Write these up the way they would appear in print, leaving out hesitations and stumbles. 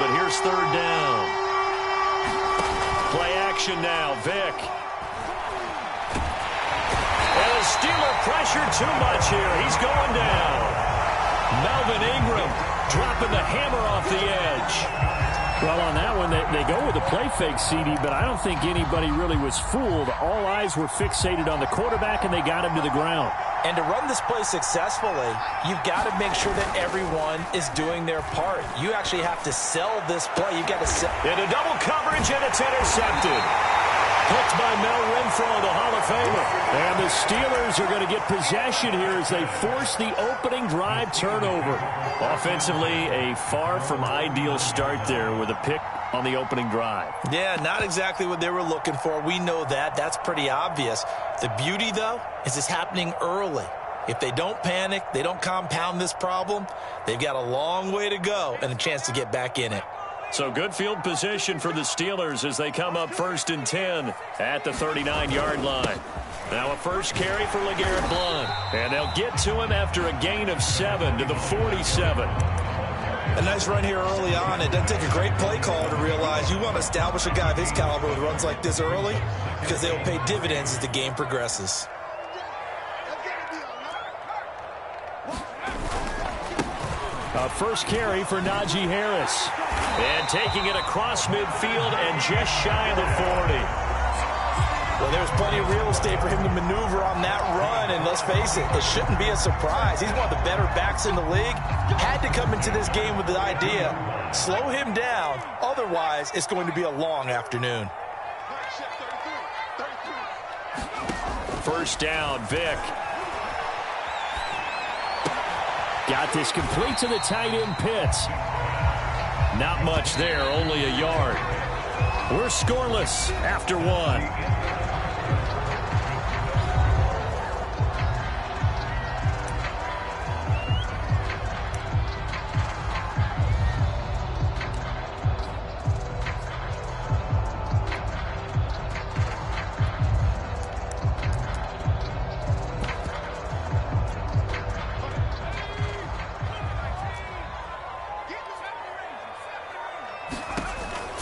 but here's third down. Play action now, Vick. And the Steeler pressure too much here. He's going down. Melvin Ingram dropping the hammer off the edge. Well, on that one, they go with the play fake, CD, but I don't think anybody really was fooled. All eyes were fixated on the quarterback, and they got him to the ground. And to run this play successfully, you've got to make sure that everyone is doing their part. You actually have to sell this play. You've got to sell. Into double coverage, and it's intercepted. Hooked by Mel Renfro, the Hall of Famer. And the Steelers are going to get possession here as they force the opening drive turnover. Offensively, a far from ideal start there with a pick on the opening drive. Yeah, not exactly what they were looking for. We know that. That's pretty obvious. The beauty, though, is it's happening early. If they don't panic, they don't compound this problem, they've got a long way to go and a chance to get back in it. So good field position for the Steelers as they come up 1st and 10 at the 39-yard line. Now a first carry for LeGarrette Blount. And they'll get to him after a gain of 7 to the 47. A nice run here early on. It doesn't take a great play caller to realize you want to establish a guy of his caliber with runs like this early because they'll pay dividends as the game progresses. A first carry for Najee Harris. And taking it across midfield and just shy of the 40. Well, there's plenty of real estate for him to maneuver on that run. And let's face it, it shouldn't be a surprise. He's one of the better backs in the league. Had to come into this game with the idea, slow him down. Otherwise, it's going to be a long afternoon. First down, Vick. Got this complete to the tight end, Pitts. Not much there, only a yard. We're scoreless after one.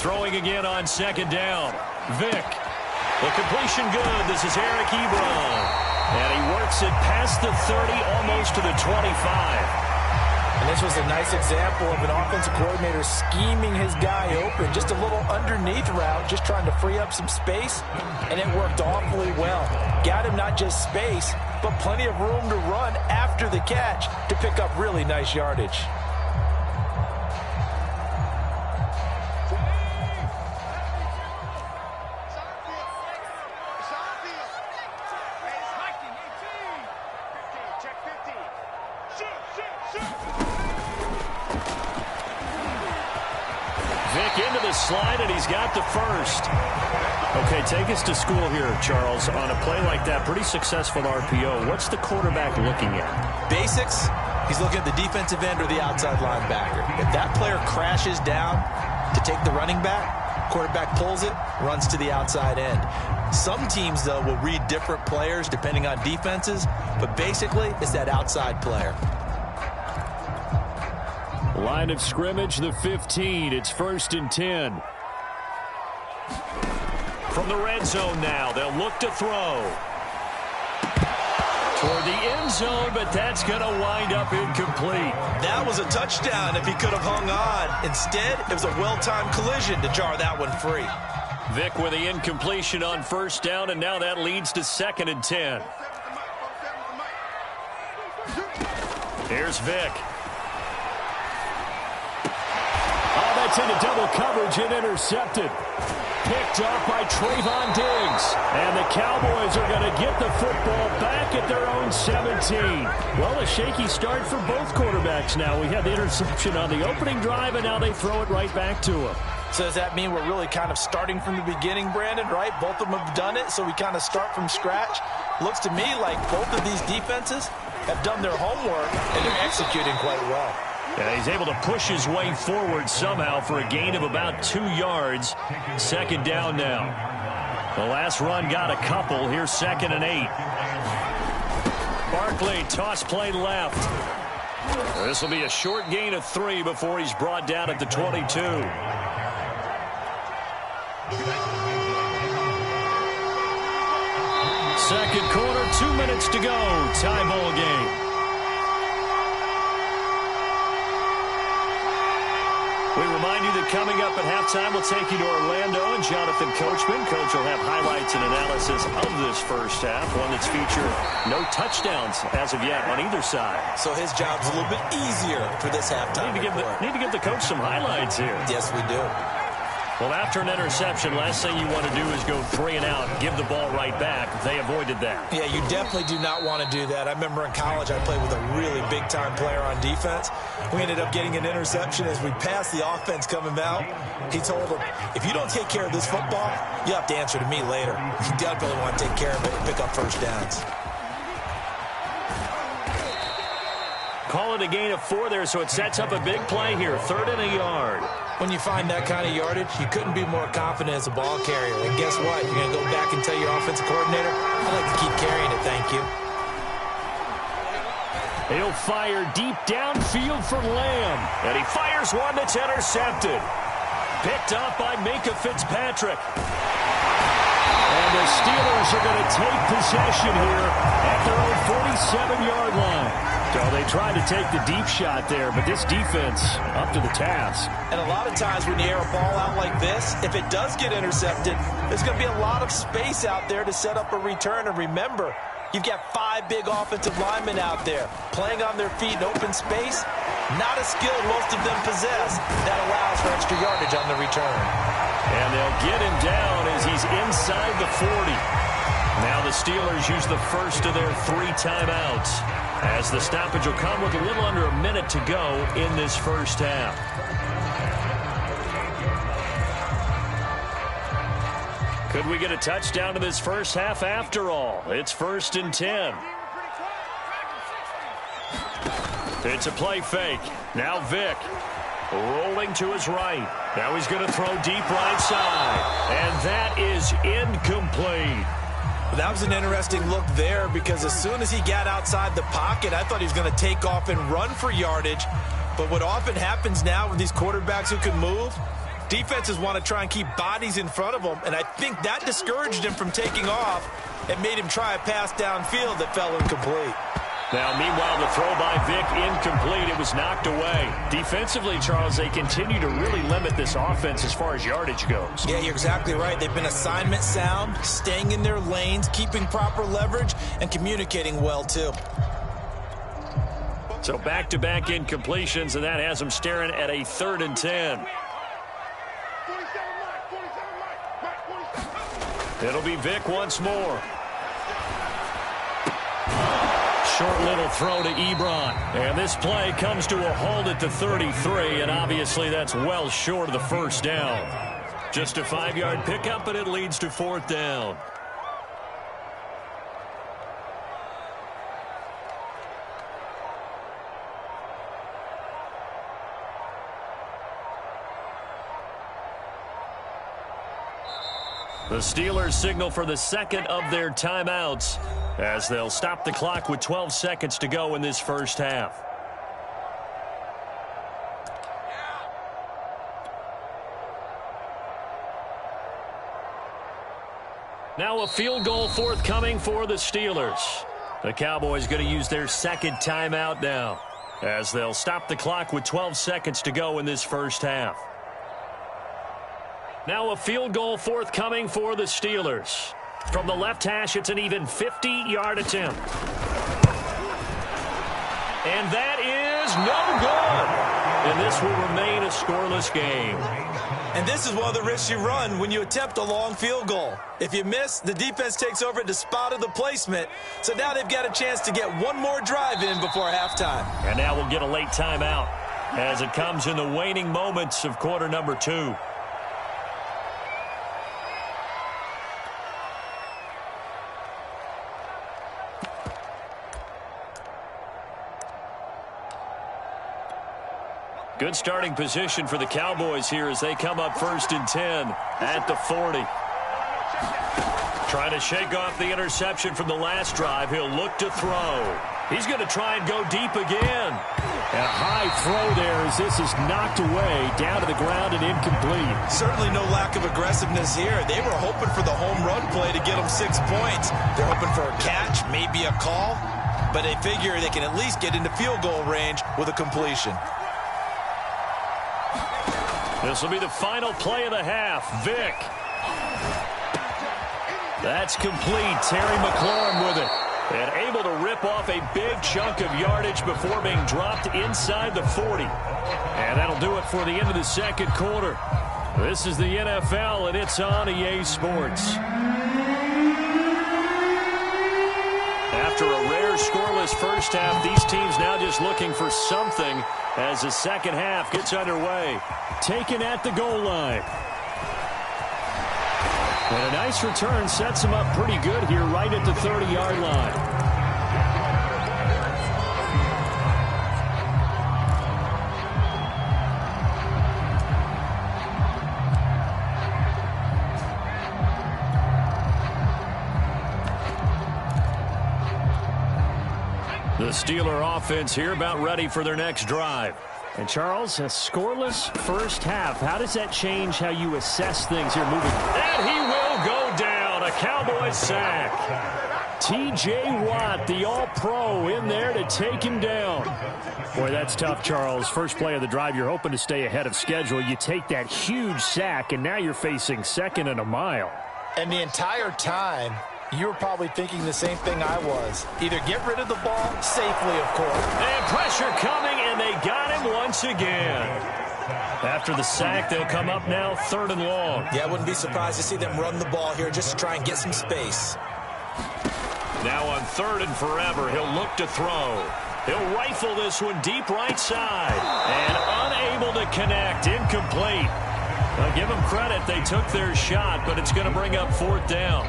Throwing again on second down. Vick. The completion good. This is Eric Ebron. And he works it past the 30, almost to the 25. And this was a nice example of an offensive coordinator scheming his guy open. Just a little underneath route, just trying to free up some space. And it worked awfully well. Got him not just space, but plenty of room to run after the catch to pick up really nice yardage. Into the slide, and he's got the first. Okay, take us to school here, Charles. On a play like that, pretty successful RPO. What's the quarterback looking at? Basics. He's looking at the defensive end or the outside linebacker. If that player crashes down to take the running back, quarterback pulls it, runs to the outside end. Some teams, though, will read different players depending on defenses, but basically it's that outside player. Line of scrimmage, the 15. It's 1st and 10. From the red zone now, they'll look to throw. Toward the end zone, but that's going to wind up incomplete. That was a touchdown if he could have hung on. Instead, it was a well-timed collision to jar that one free. Vick with the incompletion on first down, and now that leads to 2nd and 10. Here's Vick. That's into double coverage and intercepted. Picked up by Trayvon Diggs. And the Cowboys are going to get the football back at their own 17. Well, a shaky start for both quarterbacks now. We had the interception on the opening drive, and now they throw it right back to him. So does that mean we're really kind of starting from the beginning, Brandon, right? Both of them have done it, so we kind of start from scratch. Looks to me like both of these defenses have done their homework, and they're executing quite well. Yeah, he's able to push his way forward somehow for a gain of about 2 yards. 2nd down now. The last run got a couple. Here's 2nd and 8. Barkley, toss play left. This will be a short gain of 3 before he's brought down at the 22. Second quarter, 2 minutes to go. Tie ball game. We remind you that coming up at halftime, we'll take you to Orlando and Jonathan Coachman. Coach will have highlights and analysis of this first half, one that's featured no touchdowns as of yet on either side. So his job's a little bit easier for this halftime. Need to give the coach some highlights here. Yes, we do. Well, after an interception, last thing you want to do is go 3 and out, give the ball right back. They avoided that. Yeah, you definitely do not want to do that. I remember in college I played with a really big-time player on defense. We ended up getting an interception as we passed the offense coming out. He told him, if you don't take care of this football, you have to answer to me later. You definitely want to take care of it and pick up first downs. Call it a gain of 4 there, so it sets up a big play here. 3rd and a yard. When you find that kind of yardage, you couldn't be more confident as a ball carrier. And guess what? You're going to go back and tell your offensive coordinator, I'd like to keep carrying it, thank you. He'll fire deep downfield for Lamb. And he fires one that's intercepted. Picked up by Minka Fitzpatrick. And the Steelers are going to take possession here at their own 47-yard line. So they tried to take the deep shot there, but this defense up to the task. And a lot of times when you air a ball out like this, if it does get intercepted, there's going to be a lot of space out there to set up a return. And remember, you've got 5 big offensive linemen out there playing on their feet in open space. Not a skill most of them possess that allows for extra yardage on the return. And they'll get him down as he's inside the 40. Now the Steelers use the first of their 3 timeouts, as the stoppage will come with a little under a minute to go in this first half. Could we get a touchdown to this first half after all? It's 1st and 10. It's a play fake. Now Vick rolling to his right. Now he's going to throw deep right side. And that is incomplete. That was an interesting look there, because as soon as he got outside the pocket, I thought he was going to take off and run for yardage. But what often happens now with these quarterbacks who can move, defenses want to try and keep bodies in front of them, and I think that discouraged him from taking off and made him try a pass downfield that fell incomplete. Now, meanwhile, the throw by Vick incomplete. It was knocked away. Defensively, Charles, they continue to really limit this offense as far as yardage goes. Yeah, you're exactly right. They've been assignment sound, staying in their lanes, keeping proper leverage, and communicating well, too. So back-to-back incompletions, and that has them staring at a 3rd and 10. It'll be Vick once more. Short little throw to Ebron. And this play comes to a halt at the 33, and obviously that's well short of the first down. Just a 5-yard pickup, but it leads to 4th down. The Steelers signal for the second of their timeouts, as they'll stop the clock with 12 seconds to go in this first half. Now a field goal forthcoming for the Steelers. The Cowboys going to use their second timeout now, as they'll stop the clock with 12 seconds to go in this first half. Now a field goal forthcoming for the Steelers. From the left hash, it's an even 50-yard attempt. And that is no good. And this will remain a scoreless game. And this is one of the risks you run when you attempt a long field goal. If you miss, the defense takes over at the spot of the placement. So now they've got a chance to get one more drive in before halftime. And now we'll get a late timeout as it comes in the waning moments of quarter number 2. Good starting position for the Cowboys here as they come up 1st and 10 at the 40. Trying to shake off the interception from the last drive. He'll look to throw. He's going to try and go deep again. And a high throw there as this is knocked away, down to the ground and incomplete. Certainly no lack of aggressiveness here. They were hoping for the home run play to get them 6 points. They're hoping for a catch, maybe a call, but they figure they can at least get into field goal range with a completion. This will be the final play of the half. Vick. That's complete. Terry McLaurin with it. And able to rip off a big chunk of yardage before being dropped inside the 40. And that'll do it for the end of the second quarter. This is the NFL, and it's on EA Sports. After a rare scoreless first half, these teams now just looking for something as the second half gets underway. Taken at the goal line. And a nice return sets him up pretty good here right at the 30-yard line. The Steeler offense here about ready for their next drive. And Charles, a scoreless first half. How does that change how you assess things here moving? And he will go down. A Cowboys sack. T.J. Watt, the all-pro, in there to take him down. Boy, that's tough, Charles. First play of the drive, you're hoping to stay ahead of schedule. You take that huge sack, and now you're facing second and a mile. And the entire time, you were probably thinking the same thing I was. Either get rid of the ball safely, of course. And pressure coming, and they got him once again. After the sack, they'll come up now 3rd and long. Yeah, I wouldn't be surprised to see them run the ball here just to try and get some space. Now on 3rd and forever, he'll look to throw. He'll rifle this one deep right side. And unable to connect. Incomplete. I'll give them credit. They took their shot, but it's going to bring up 4th down.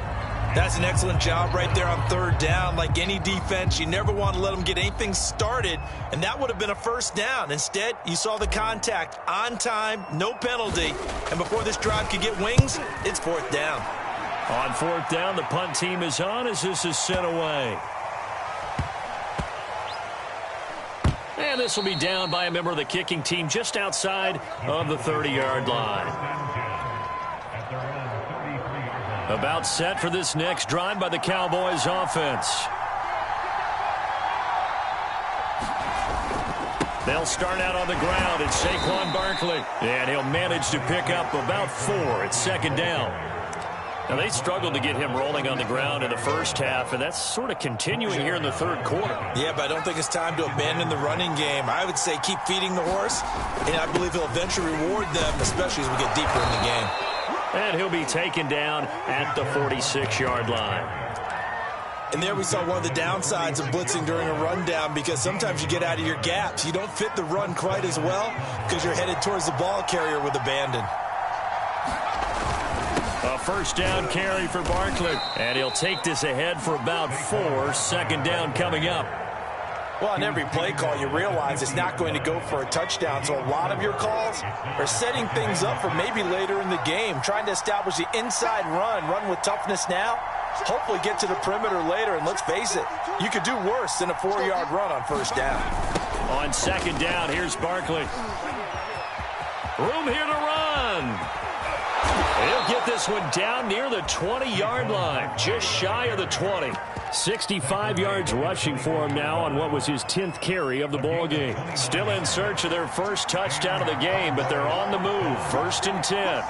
That's an excellent job right there on 3rd down. Like any defense, you never want to let them get anything started, and that would have been a 1st down. Instead, you saw the contact on time, no penalty, and before this drive could get wings, it's 4th down. On 4th down, the punt team is on as this is sent away. And this will be down by a member of the kicking team just outside of the 30-yard line. About set for this next drive by the Cowboys offense. They'll start out on the ground. It's Saquon Barkley. And he'll manage to pick up about 4. It's 2nd down. Now, they struggled to get him rolling on the ground in the first half, and that's sort of continuing here in the 3rd quarter. Yeah, but I don't think it's time to abandon the running game. I would say keep feeding the horse, and I believe he'll eventually reward them, especially as we get deeper in the game. And he'll be taken down at the 46-yard line. And there we saw one of the downsides of blitzing during a rundown, because sometimes you get out of your gaps. You don't fit the run quite as well because you're headed towards the ball carrier with abandon. A 1st down carry for Barkley. And he'll take this ahead for about 4. 2nd down coming up. Well, on every play call, you realize it's not going to go for a touchdown. So a lot of your calls are setting things up for maybe later in the game, trying to establish the inside run with toughness now, hopefully get to the perimeter later. And let's face it, you could do worse than a 4-yard run on 1st down. On 2nd down, here's Barkley. Room here to run. He'll get this one down near the 20-yard line, just shy of the 20. 65 yards rushing for him now on what was his 10th carry of the ball game. Still in search of their first touchdown of the game, but they're on the move. 1st and 10.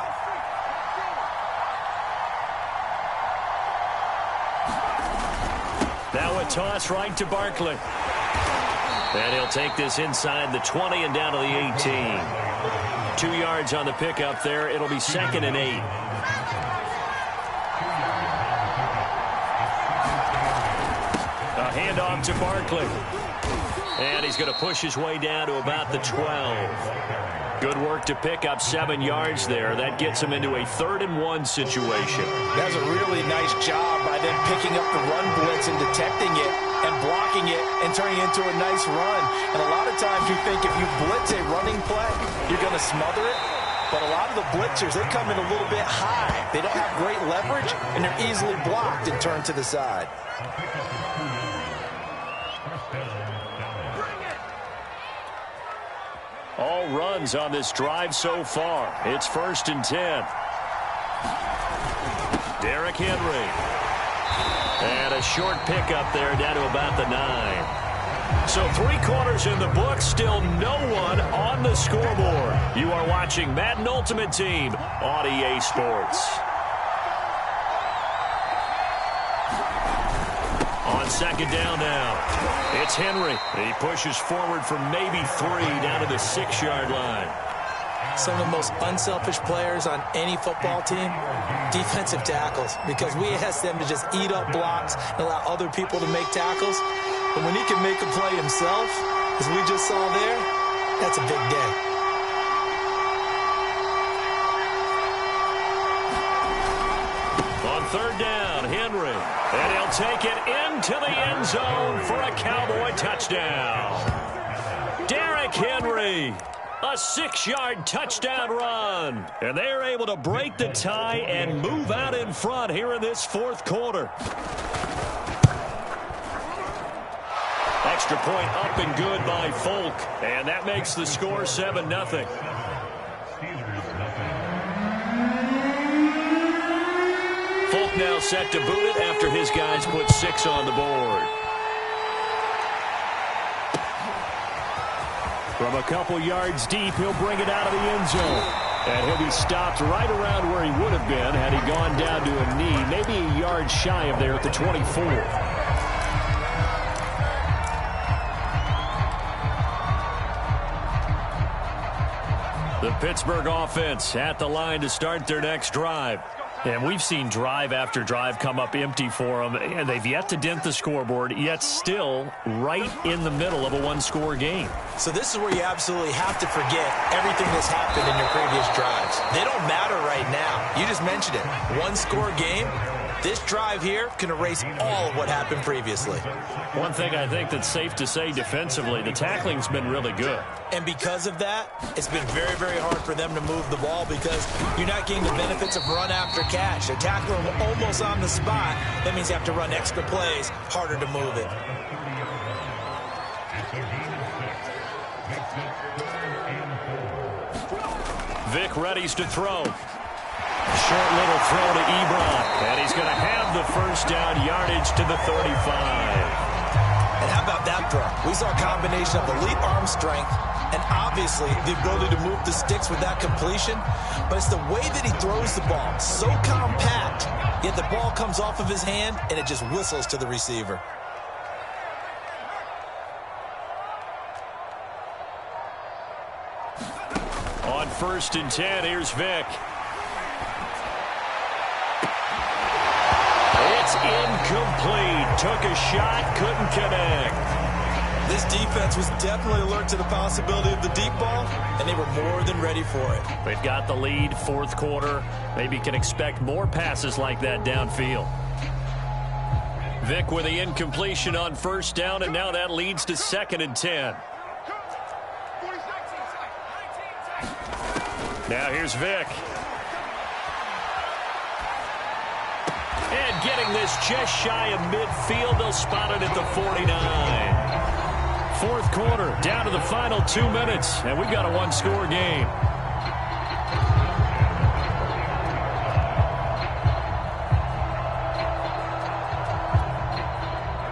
Now a toss right to Barkley. And he'll take this inside the 20 and down to the 18. 2 yards on the pickup there. It'll be 2nd and 8. A handoff to Barkley. And he's going to push his way down to about the 12. Good work to pick up 7 yards there. That gets him into a 3rd and 1 situation. That's a really nice job by them picking up the run blitz and detecting it and blocking it and turning it into a nice run. And a lot of times you think if you blitz a running play, you're going to smother it. But a lot of the blitzers, they come in a little bit high. They don't have great leverage, and they're easily blocked and turned to the side. All runs on this drive so far. It's 1st and 10. Derrick Henry. And a short pickup there down to about the 9. So 3 quarters in the book, still no one on the scoreboard. You are watching Madden Ultimate Team on EA Sports. On 2nd down now, it's Henry. He pushes forward for maybe 3 down to the 6-yard line. Some of the most unselfish players on any football team, defensive tackles, because we ask them to just eat up blocks and allow other people to make tackles. But when he can make a play himself, as we just saw there, that's a big day. On 3rd down, Henry. And he'll take it into the end zone for a Cowboy touchdown. Derrick Henry, a 6-yard touchdown run. And they're able to break the tie and move out in front here in this 4th quarter. Extra point up and good by Folk. And that makes the score 7-0. Folk now set to boot it after his guys put 6 on the board. From a couple yards deep, he'll bring it out of the end zone. And he'll be stopped right around where he would have been had he gone down to a knee, maybe a yard shy of there at the 24. The Pittsburgh offense at the line to start their next drive. And we've seen drive after drive come up empty for them, and they've yet to dent the scoreboard, yet still right in the middle of a 1-score game. So this is where you absolutely have to forget everything that's happened in your previous drives. They don't matter right now. You just mentioned it. 1-score game. This drive here can erase all of what happened previously. One thing I think that's safe to say defensively, the tackling's been really good. And because of that, it's been very, very hard for them to move the ball because you're not getting the benefits of run after catch. They're tackling them almost on the spot. That means you have to run extra plays, harder to move it. Vic readies to throw. Short little throw to Ebron. And he's going to have the 1st down yardage to the 35. And how about that throw? We saw a combination of elite arm strength and obviously the ability to move the sticks with that completion. But it's the way that he throws the ball. So compact, yet the ball comes off of his hand and it just whistles to the receiver. On 1st and 10, here's Vic. It's incomplete. Took a shot, couldn't connect. This defense was definitely alert to the possibility of the deep ball, and they were more than ready for it. They've got the lead, 4th quarter. Maybe can expect more passes like that downfield. Vic with the incompletion on 1st down, and now that leads to 2nd and 10. Now here's Vic. And getting this just shy of midfield, they'll spot it at the 49. 4th quarter, down to the final 2 minutes, and we've got a 1-score game.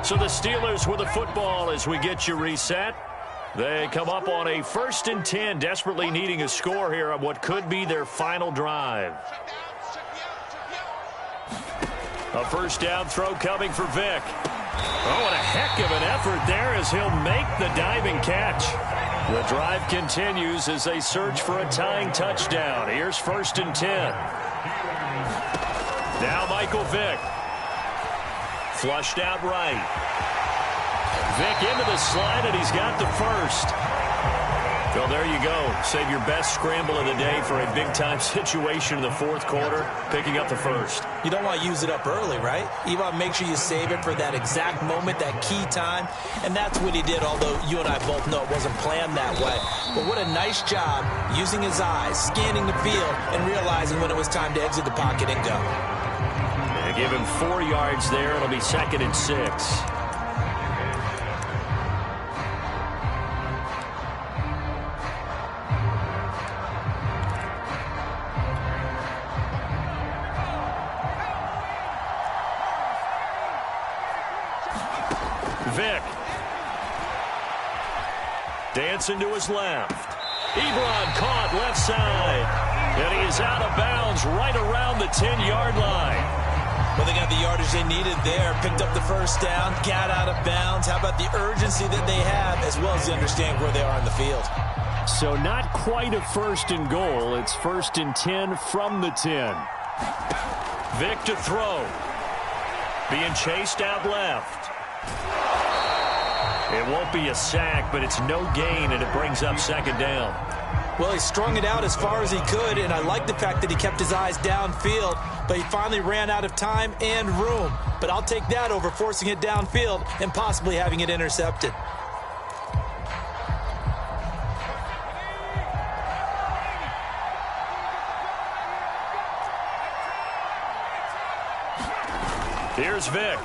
So the Steelers with the football as we get you reset. They come up on a 1st and 10, desperately needing a score here on what could be their final drive. A 1st down throw coming for Vic. Oh, and a heck of an effort there as he'll make the diving catch. The drive continues as they search for a tying touchdown. Here's 1st and 10. Now Michael Vick. Flushed out right. Vick into the slide, and he's got the 1st. Well, there you go. Save your best scramble of the day for a big-time situation in the 4th quarter, picking up the 1st. You don't want to use it up early, right? You want to make sure you save it for that exact moment, that key time. And that's what he did, although you and I both know it wasn't planned that way. But what a nice job using his eyes, scanning the field, and realizing when it was time to exit the pocket and go. They give him 4 yards there. It'll be 2nd and 6. Vick. Dancing to his left. Ebron caught left side. And he is out of bounds right around the 10-yard line. Well, they got the yardage they needed there. Picked up the first down, got out of bounds. How about the urgency that they have, as well as they understand where they are on the field? So not quite a 1st and goal. It's 1st and 10 from the 10. Vick to throw. Being chased out left. It won't be a sack, but it's no gain, and it brings up 2nd down. Well, he strung it out as far as he could, and I like the fact that he kept his eyes downfield, but he finally ran out of time and room. But I'll take that over forcing it downfield and possibly having it intercepted. Here's Vick.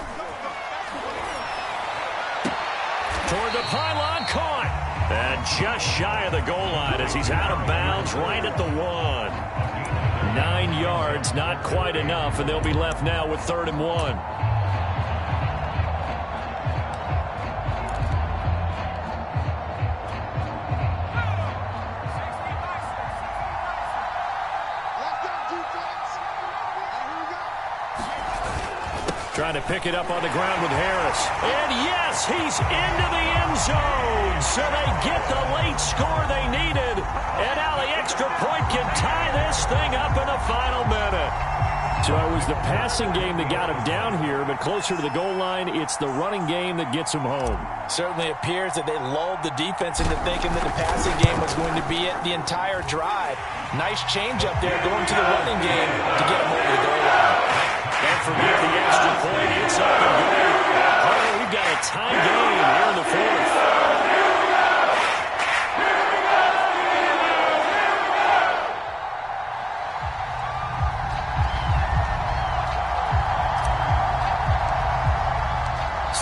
Toward the pylon, caught. And just shy of the goal line as he's out of bounds right at the 1. 9 yards, not quite enough, and they'll be left now with 3rd and 1. Trying to pick it up on the ground with Harris. And yes, he's into the end zone. So they get the late score they needed. And now the extra point can tie this thing up in the final minute. So it was the passing game that got him down here, but closer to the goal line, it's the running game that gets him home. Certainly appears that they lulled the defense into thinking that the passing game was going to be it the entire drive. Nice change up there going to the running game to get him over the goal line. Don't forget the extra point. It's up and good. Oh, we've got a tie game here in the 4th.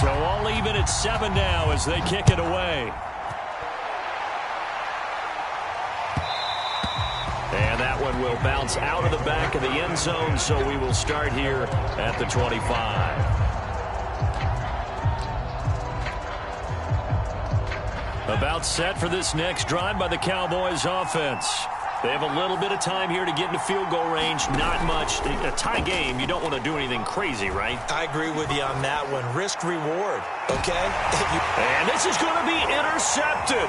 So all even at 7 now as they kick it away. And that one will bounce out of the back of the end zone, so we will start here at the 25. About set for this next drive by the Cowboys offense. They have a little bit of time here to get into field goal range. Not much. A tie game, you don't want to do anything crazy, right? I agree with you on that one. Risk reward, okay? And this is going to be intercepted.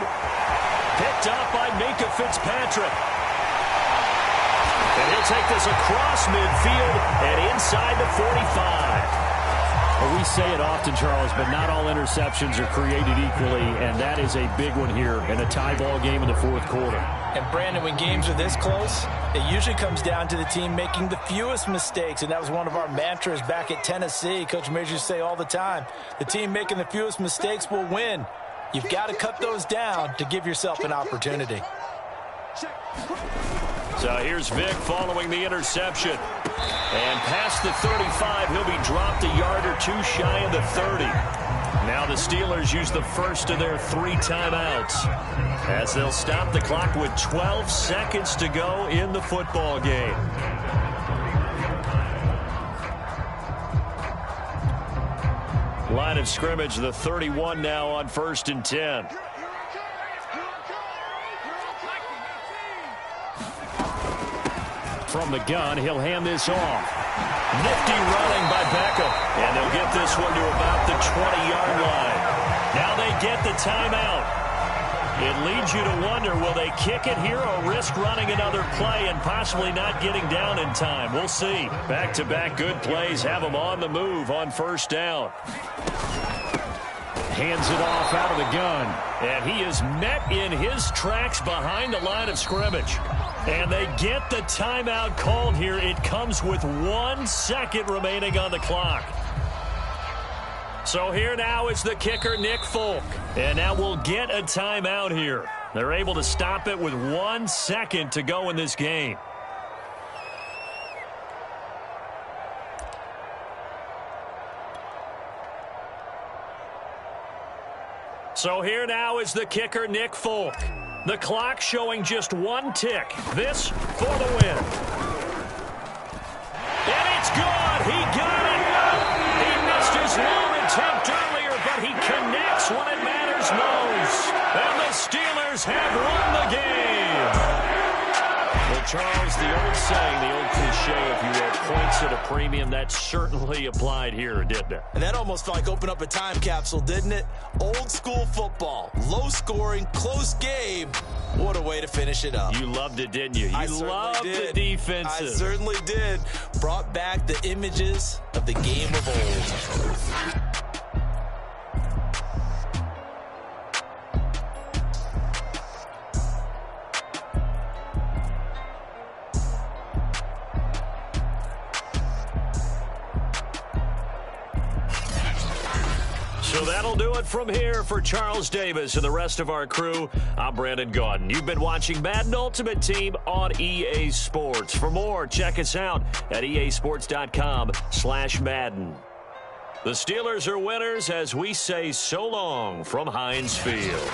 Picked up by Minka Fitzpatrick. And he'll take this across midfield and inside the 45. Well, we say it often, Charles, but not all interceptions are created equally, and that is a big one here in a tie ball game in the 4th quarter. And, Brandon, when games are this close, it usually comes down to the team making the fewest mistakes, and that was one of our mantras back at Tennessee. Coach Majors used to say all the time, the team making the fewest mistakes will win. You've got to cut those down to give yourself an opportunity. So here's Vick following the interception. And past the 35, he'll be dropped a yard or two shy of the 30. Now the Steelers use the first of their 3 timeouts as they'll stop the clock with 12 seconds to go in the football game. Line of scrimmage, the 31 now on 1st and 10. From the gun, he'll hand this off. Nifty running by Beckham. And they'll get this one to about the 20-yard line. Now they get the timeout. It leads you to wonder, will they kick it here or risk running another play and possibly not getting down in time? We'll see. Back-to-back good plays have them on the move on 1st down. Hands it off out of the gun. And he is met in his tracks behind the line of scrimmage. And they get the timeout called here. It comes with 1 second remaining on the clock. So here now is the kicker, Nick Folk. And now we'll get a timeout here. They're able to stop it with 1 second to go in this game. So here now is the kicker, Nick Folk. The clock showing just 1 tick. This for the win. And it's good. He got it. He missed his long attempt earlier, but he connected as the old saying, the old cliche, if you will, points at a premium, that certainly applied here, didn't it? And that almost felt like opened up a time capsule, didn't it? Old school football, low scoring, close game. What a way to finish it up. You loved it, didn't you? You loved the defenses. I certainly did. Brought back the images of the game of old. So that'll do it from here for Charles Davis and the rest of our crew. I'm Brandon Gaudin. You've been watching Madden Ultimate Team on EA Sports. For more, check us out at easports.com/Madden. The Steelers are winners as we say so long from Heinz Field.